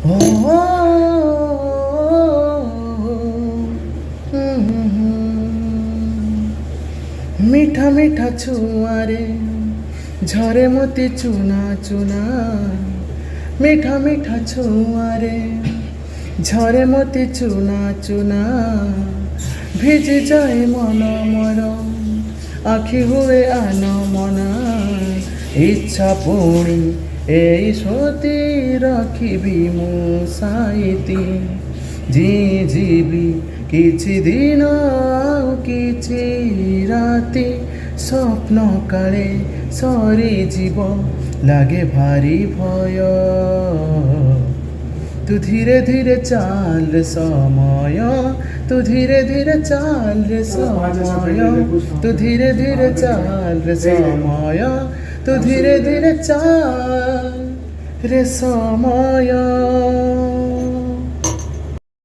ओ मीठा मीठा छुआरे झरे मोती चुना चुना मीठा मीठा छुआरे झरे मोती चुना चुना ভিজে যায় মন মর আখি হুয়ে আন মনা ইচ্ছা পুଣି এই সতী রাখিবি মু সাইতি জি ଯିବି କିଛି ଦିନ ଆଉ କିଛି ରାତି ସ୍ୱପ୍ନ କାଳେ ସରିଯିବ ଲାଗେ ଭାରି ଭୟ तू धीरे धीरे चाल रे समय तू धीरे धीरे चाल रे समय तू धीरे धीरे चाल रे समय तू धीरे धीरे चाल रे समय